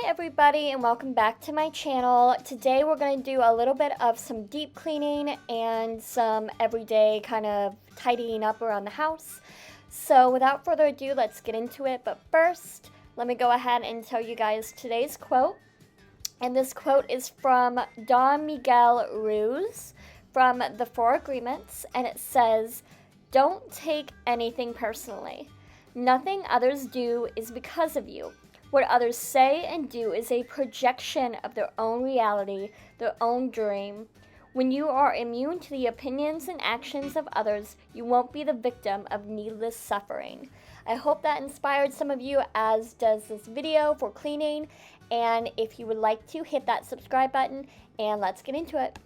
Hi everybody and welcome back to my channel. Today we're going to do a little bit of some deep cleaning and some everyday kind of tidying up around the house. So without further ado, let's get into it. But first, let me go ahead and tell you guys today's quote. And this quote is from Don Miguel Ruiz from The Four Agreements, and it says, "Don't take anything personally. Nothing others do is because of you. What others say and do is a projection of their own reality, their own dream. When you are immune to the opinions and actions of others, you won't be the victim of needless suffering." I hope that inspired some of you, as does this video for cleaning. And if you would like to, hit that subscribe button and let's get into it.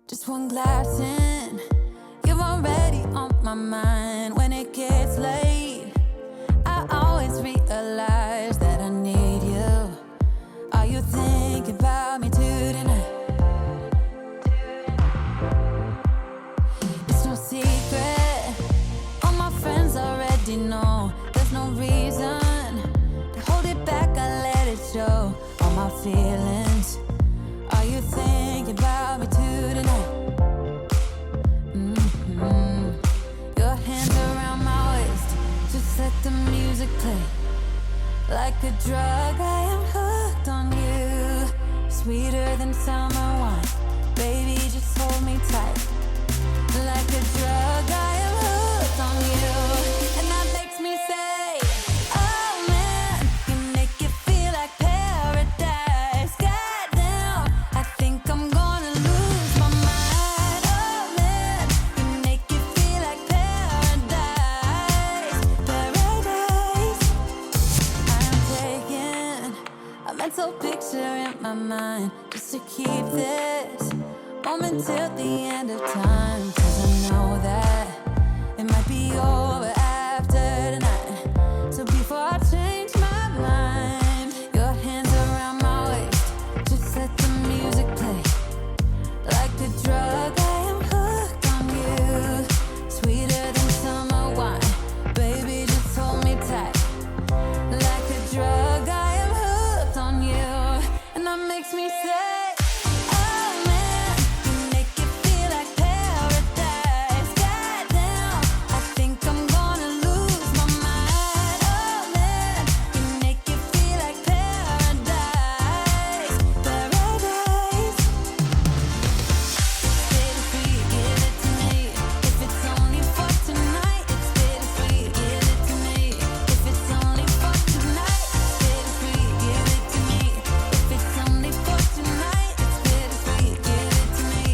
Just one glass in, you're already on my mind. When it gets late, I always realize that I need you. Are you thinking about me tonight? It's no secret, all my friends already know. There's no reason to hold it back, I let it show. All my feelings, are you thinking about me tonight? Your hands around my waist, just let the music play. Like a drug, I am hooked on you. Sweeter than summer wine, baby, just hold me tight. Like a drug, I am hooked on you. And that makes me say, oh man, you make it feel like paradise. Goddamn, I think I'm gonna lose my mind. Oh man, you make it feel like paradise. Paradise. I am taking a mental picture in my mind, just to keep this moment till the end of time. 'Cause I know that it might be over after tonight. So before I change my mind, your hands around my waist, just let the music play. Like a drug, I am hooked on you. Sweeter than summer wine, baby, just hold me tight. Like a drug, I am hooked on you. And that makes me say, oh man, you make it feel like paradise. Goddamn, I think I'm gonna lose my mind. Oh man, you make it feel like paradise. Paradise. Bittersweet, give it to me. If it's only for tonight, it's bittersweet, give it to me. If it's only for tonight, it's bittersweet, give it to me. If it's only for tonight, it's bittersweet, give it to me.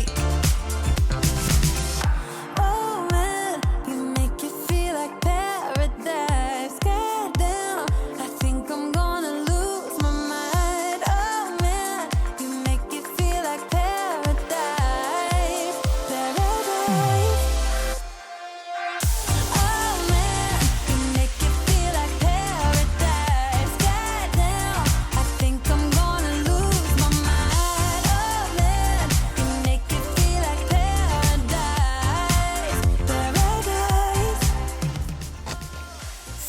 Oh man, you make it feel like paradise. Goddamn, I think I'm gonna lose my mind. Oh man, you make it feel like paradise. Paradise. Oh man, you make it feel like paradise. Goddamn, I think I'm gonna lose my mind. Oh man, you make it feel like paradise. Paradise.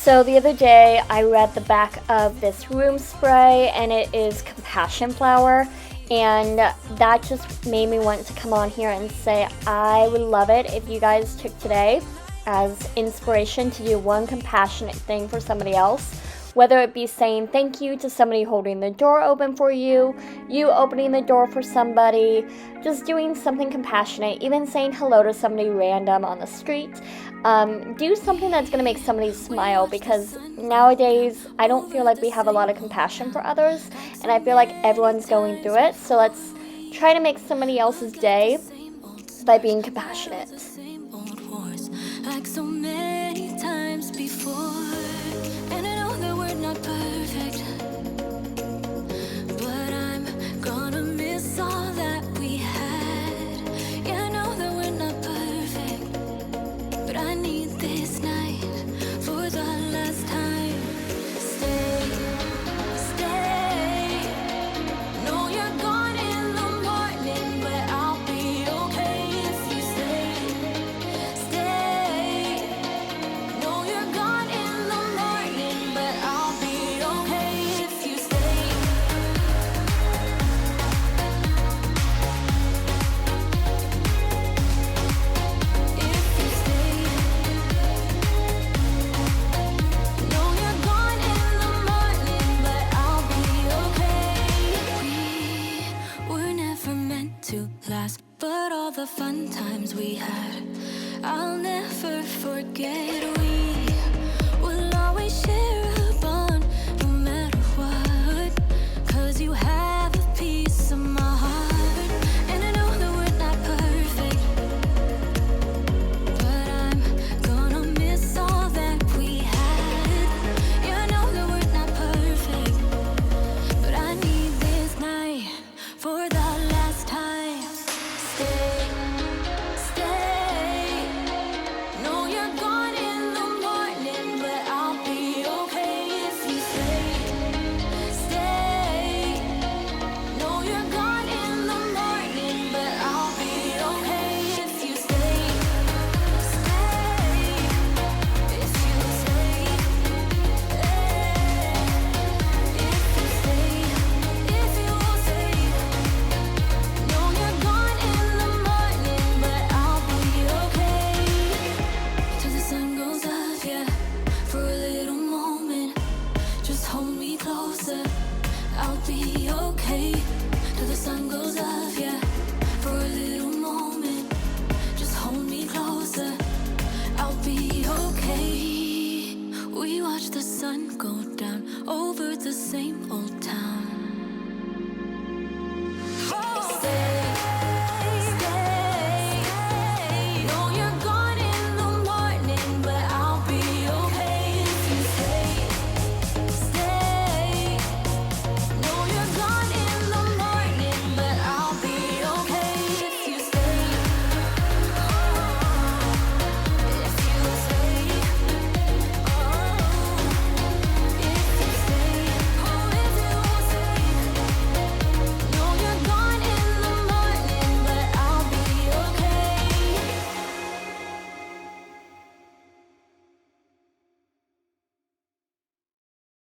So the other day I read the back of this room spray, and it is compassion flower, And that just made me want to come on here and say I would love it if you guys took today as inspiration to do one compassionate thing for somebody else. Whether it be saying thank you to somebody holding the door open for you, you opening the door for somebody, just doing something compassionate, even saying hello to somebody random on the street. Do something that's going to make somebody smile, because nowadays I don't feel like we have a lot of compassion for others, and I feel like everyone's going through it. So let's try to make somebody else's day by being compassionate. Like so many times before, and I know that we're not perfect, but I'm gonna miss all that we had. Yeah, I know that we're not perfect, but I need this night for the last time. Stay, stay. No, you're gone in the morning, but I'll be okay if you stay. But all the fun times we had, I'll never forget. We will always share a bond, no matter what, 'cause you have a piece of my heart. And I know that we're not perfect, but I'm gonna miss all that we had. Yeah, I know that we're not perfect, but I need this night for the last time. Stay, stay. No, you're gone in the morning, but I'll be okay if you stay. Stay. No, you're gone in the morning, but I'll be okay if you stay. Stay. If you stay. If you stay. If you stay. No, you're gone in the morning, but I'll be okay. Till the sun goes up, yeah, for a little moment. Just hold me closer, I'll be okay. Till the sun goes up, yeah, for a little moment. Just hold me closer, I'll be okay. We watch the sun go down over the same old